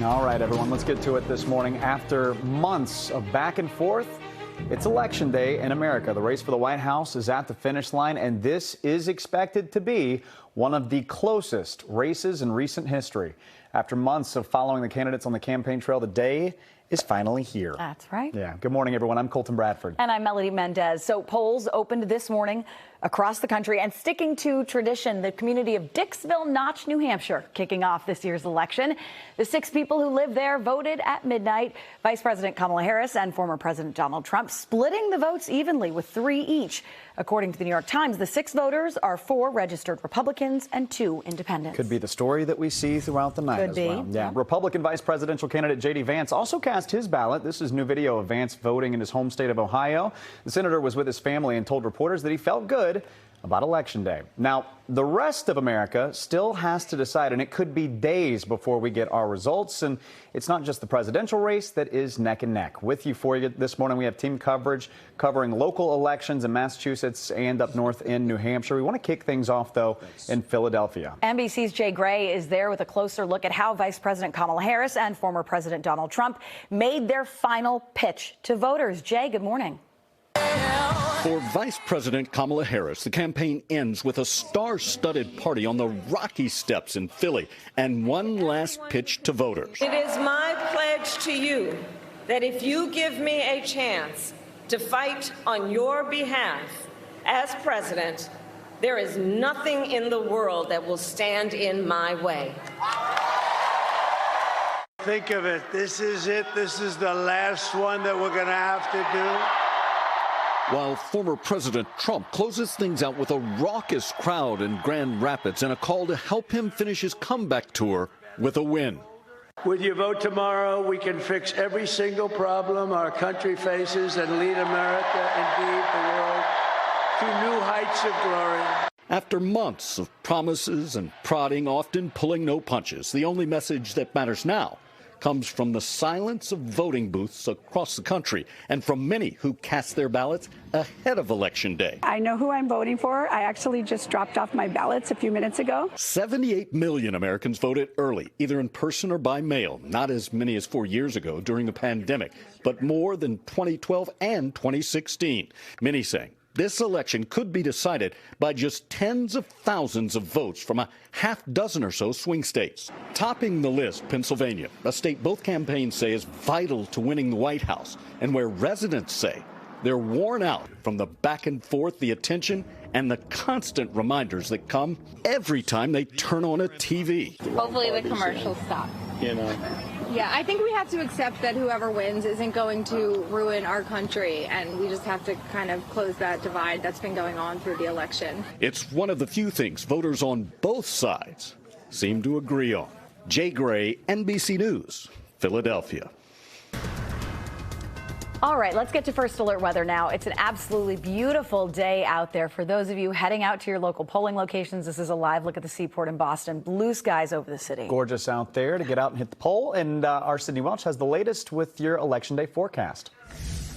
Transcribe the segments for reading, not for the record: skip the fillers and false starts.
All right, everyone, let's get to it this morning. After months of back and forth, it's Election Day in America. The race for the White House is at the finish line, and this is expected to be one of the closest races in recent history. After months of following the candidates on the campaign trail, the day is finally here. That's right. Yeah. Good morning, everyone. I'm Colton Bradford. And I'm Melody Mendez. So polls opened this morning across the country, and sticking to tradition, the community of Dixville Notch, New Hampshire, kicking off this year's election. The 6 people who live there voted at midnight. Vice President Kamala Harris and former President Donald Trump splitting the votes evenly with 3 each. According to the New York Times, the 6 voters are 4 registered Republicans and 2 independents. Could be the story that we see throughout the night as well. Yeah. Republican Vice Presidential candidate J.D. Vance also cast his ballot. This is new video of Vance voting in his home state of Ohio. The senator was with his family and told reporters that he felt good about Election Day. Now, the rest of America still has to decide, and it could be days before we get our results. And it's not just the presidential race that is neck and neck. With you for you this morning, we have team coverage covering local elections in Massachusetts and up north in New Hampshire. We want to kick things off, though, in Philadelphia. NBC's Jay Gray is there with a closer look at how Vice President Kamala Harris and former President Donald Trump made their final pitch to voters. Jay, good morning. For Vice President Kamala Harris, the campaign ends with a star-studded party on the Rocky Steps in Philly and one last pitch to voters. It is my pledge to you that if you give me a chance to fight on your behalf as president, there is nothing in the world that will stand in my way. Think of it. This is it. This is the last one that we're going to have to do. While former President Trump closes things out with a raucous crowd in Grand Rapids and a call to help him finish his comeback tour with a win. With your vote tomorrow, we can fix every single problem our country faces and lead America, indeed the world, to new heights of glory. After months of promises and prodding, often pulling no punches, the only message that matters now comes from the silence of voting booths across the country and from many who cast their ballots ahead of Election Day. I know who I'm voting for. I actually just dropped off my ballots a few minutes ago. 78 million Americans voted early, either in person or by mail. Not as many as 4 years ago during the pandemic, but more than 2012 and 2016. Many saying this election could be decided by just tens of thousands of votes from a half dozen or so swing states. Topping the list, Pennsylvania, a state both campaigns say is vital to winning the White House, and where residents say they're worn out from the back and forth, the attention, and the constant reminders that come every time they turn on a TV. Hopefully the commercials stop. Yeah, I think we have to accept that whoever wins isn't going to ruin our country, and we just have to kind of close that divide that's been going on through the election. It's one of the few things voters on both sides seem to agree on. Jay Gray, NBC News, Philadelphia. All right, let's get to First Alert weather now. It's an absolutely beautiful day out there. For those of you heading out to your local polling locations, this is a live look at the seaport in Boston. Blue skies over the city. Gorgeous out there to get out and hit the poll. And our Sydney Welch has the latest with your Election Day forecast.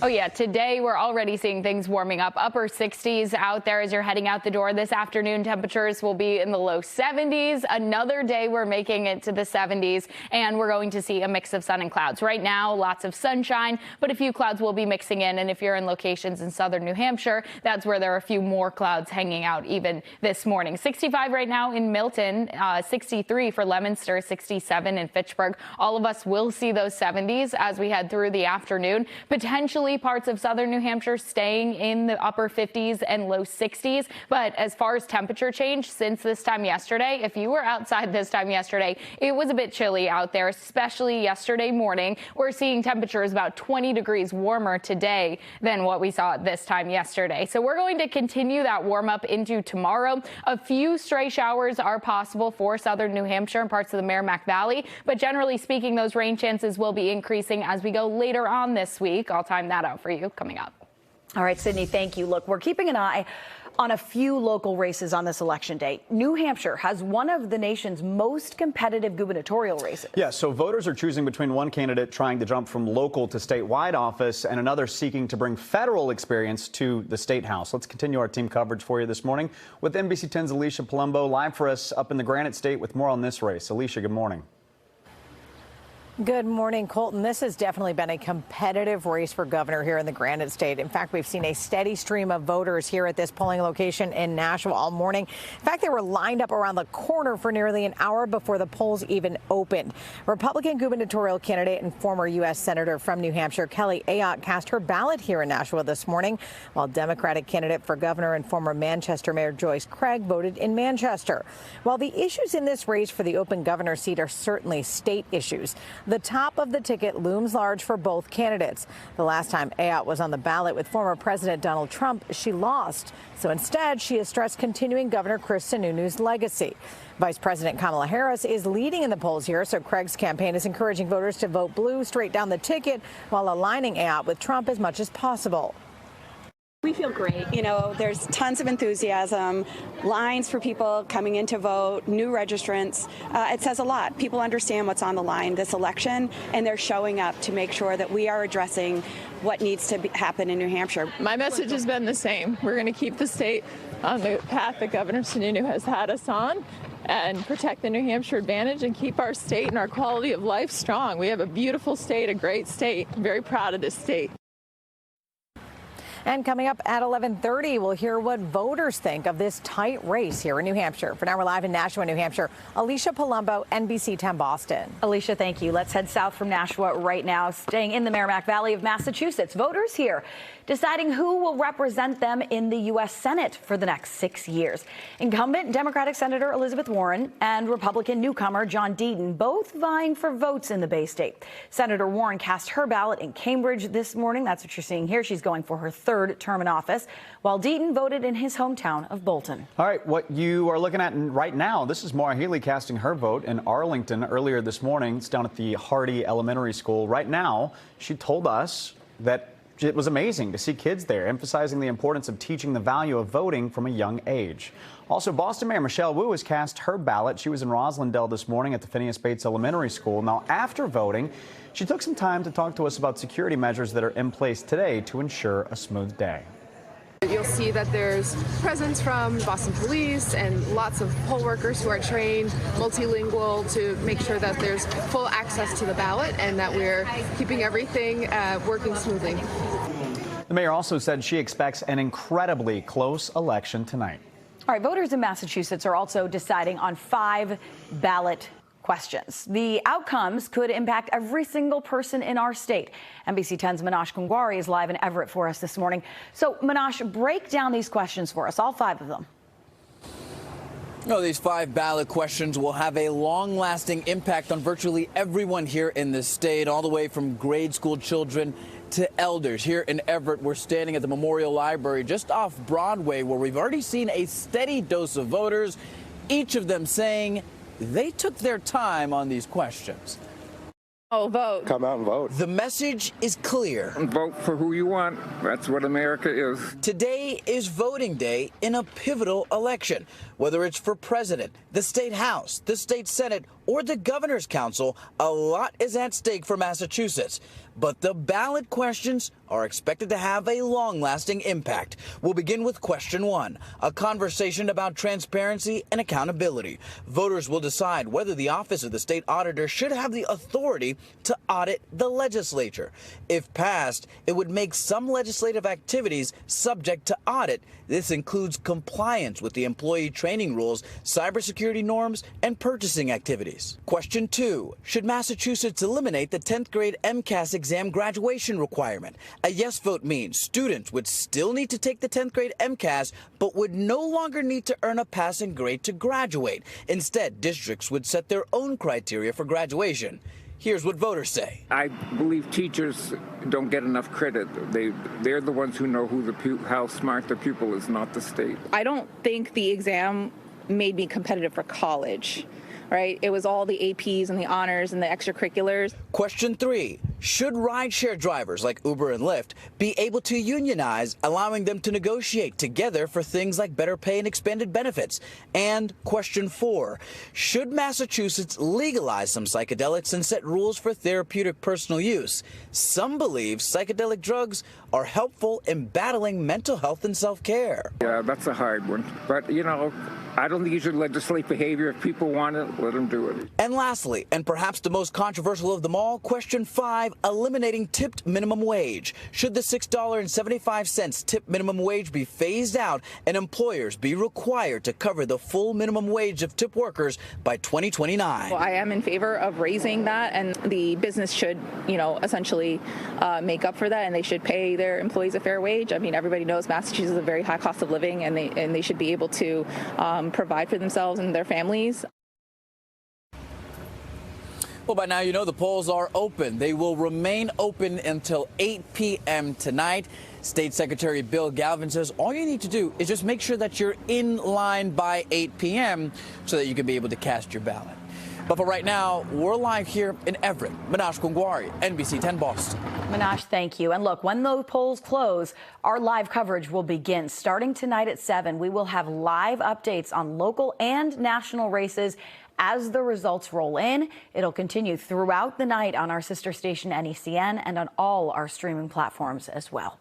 Oh, yeah. Today, we're already seeing things warming up. Upper 60s out there as you're heading out the door. This afternoon, temperatures will be in the low 70s. Another day, we're making it to the 70s, and we're going to see a mix of sun and clouds. Right now, lots of sunshine, but a few clouds will be mixing in. And if you're in locations in southern New Hampshire, that's where there are a few more clouds hanging out even this morning. 65 right now in Milton, 63 for Leominster, 67 in Fitchburg. All of us will see those 70s as we head through the afternoon. Potentially parts of southern New Hampshire staying in the upper 50s and low 60s. But as far as temperature change since this time yesterday, if you were outside this time yesterday, it was a bit chilly out there, especially yesterday morning. We're seeing temperatures about 20 degrees warmer today than what we saw this time yesterday. So we're going to continue that warm up into tomorrow. A few stray showers are possible for southern New Hampshire and parts of the Merrimack Valley. But generally speaking, those rain chances will be increasing as we go later on this week. I'll time that out for you coming up. All right, Sydney, thank you. Look, we're keeping an eye on a few local races on this election day. New Hampshire has one of the nation's most competitive gubernatorial races. Yeah, so voters are choosing between one candidate trying to jump from local to statewide office and another seeking to bring federal experience to the state house. Let's continue our team coverage for you this morning with NBC 10's Alicia Palumbo live for us up in the Granite State with more on this race. Alicia, good morning. Good morning, Colton. This has definitely been a competitive race for governor here in the Granite State. In fact, we've seen a steady stream of voters here at this polling location in Nashua all morning. In fact, they were lined up around the corner for nearly an hour before the polls even opened. Republican gubernatorial candidate and former U.S. Senator from New Hampshire, Kelly Ayotte, cast her ballot here in Nashua this morning, while Democratic candidate for governor and former Manchester Mayor Joyce Craig voted in Manchester. While the issues in this race for the open governor seat are certainly state issues, the top of the ticket looms large for both candidates. The last time Ayotte was on the ballot with former President Donald Trump, she lost. So instead, she has stressed continuing Governor Chris Sununu's legacy. Vice President Kamala Harris is leading in the polls here, so Craig's campaign is encouraging voters to vote blue straight down the ticket while aligning Ayotte with Trump as much as possible. We feel great. You know, there's tons of enthusiasm, lines for people coming in to vote, new registrants. It says a lot. People understand what's on the line this election, and they're showing up to make sure that we are addressing what needs to happen in New Hampshire. My message has been the same. We're going to keep the state on the path that Governor Sununu has had us on and protect the New Hampshire advantage and keep our state and our quality of life strong. We have a beautiful state, a great state. I'm very proud of this state. And coming up at 11:30, we'll hear what voters think of this tight race here in New Hampshire. For now, we're live in Nashua, New Hampshire. Alicia Palumbo, NBC 10 Boston. Alicia, thank you. Let's head south from Nashua right now, staying in the Merrimack Valley of Massachusetts. Voters here deciding who will represent them in the U.S. Senate for the next 6 years. Incumbent Democratic Senator Elizabeth Warren and Republican newcomer John Deaton both vying for votes in the Bay State. Senator Warren cast her ballot in Cambridge this morning. That's what you're seeing here. She's going for her third term in office, while Deaton voted in his hometown of Bolton. All right, what you are looking at right now, this is Maura Healey casting her vote in Arlington earlier this morning. It's down at the Hardy Elementary School. Right now, she told us that it was amazing to see kids there, emphasizing the importance of teaching the value of voting from a young age. Also, Boston Mayor Michelle Wu has cast her ballot. She was in Roslindale this morning at the Phineas Bates Elementary School. Now, after voting, she took some time to talk to us about security measures that are in place today to ensure a smooth day. You'll see that there's presence from Boston Police and lots of poll workers who are trained, multilingual, to make sure that there's full access to the ballot and that we're keeping everything working smoothly. The mayor also said she expects an incredibly close election tonight. All right, voters in Massachusetts are also deciding on 5 ballot questions. The outcomes could impact every single person in our state. NBC 10's Manash Kungwari is live in Everett for us this morning. So, Manash, break down these questions for us, all 5 of them. No, these 5 ballot questions will have a long-lasting impact on virtually everyone here in the state, all the way from grade school children to elders. Here in Everett, we're standing at the Memorial Library just off Broadway, where we've already seen a steady dose of voters, each of them saying they took their time on these questions. Oh, vote. Come out and vote. The message is clear. Vote for who you want. That's what America is. Today is voting day in a pivotal election. Whether it's for president, the state house, the state senate, or the governor's council, a lot is at stake for Massachusetts. But the ballot questions are expected to have a long-lasting impact. We'll begin with question 1, a conversation about transparency and accountability. Voters will decide whether the office of the state auditor should have the authority to audit the legislature. If passed, it would make some legislative activities subject to audit. This includes compliance with the employee training rules, cybersecurity norms, and purchasing activities. Question 2, should Massachusetts eliminate the 10th grade MCAS exam graduation requirement? A yes vote means students would still need to take the 10th grade MCAS, but would no longer need to earn a passing grade to graduate. Instead, districts would set their own criteria for graduation. Here's what voters say. I believe teachers don't get enough credit. They're the ones who know how smart the pupil is, not the state. I don't think the exam made me competitive for college, right? It was all the APs and the honors and the extracurriculars. Question 3, Should rideshare drivers like Uber and Lyft be able to unionize, allowing them to negotiate together for things like better pay and expanded benefits? And question 4, should Massachusetts legalize some psychedelics and set rules for therapeutic personal use? Some believe psychedelic drugs are helpful in battling mental health and self-care. Yeah, that's a hard one. But, you know, I don't think you should legislate behavior. If people want it, let them do it. And lastly, and perhaps the most controversial of them all, question 5, eliminating tipped minimum wage. Should the $6.75 tip minimum wage be phased out and employers be required to cover the full minimum wage of tip workers by 2029? Well, I am in favor of raising that, and the business should, essentially make up for that, and they should pay their employees a fair wage. I mean, everybody knows Massachusetts is a very high cost of living, and they should be able to provide for themselves and their families. Well, by now, you know the polls are open. They will remain open until 8 p.m. tonight. State Secretary Bill Galvin says all you need to do is just make sure that you're in line by 8 p.m. so that you can be able to cast your ballot. But for right now, we're live here in Everett. Minash Kungwari, NBC 10 Boston. Minash, thank you. And look, when those polls close, our live coverage will begin. Starting tonight at 7, we will have live updates on local and national races as the results roll in. It'll continue throughout the night on our sister station NECN and on all our streaming platforms as well.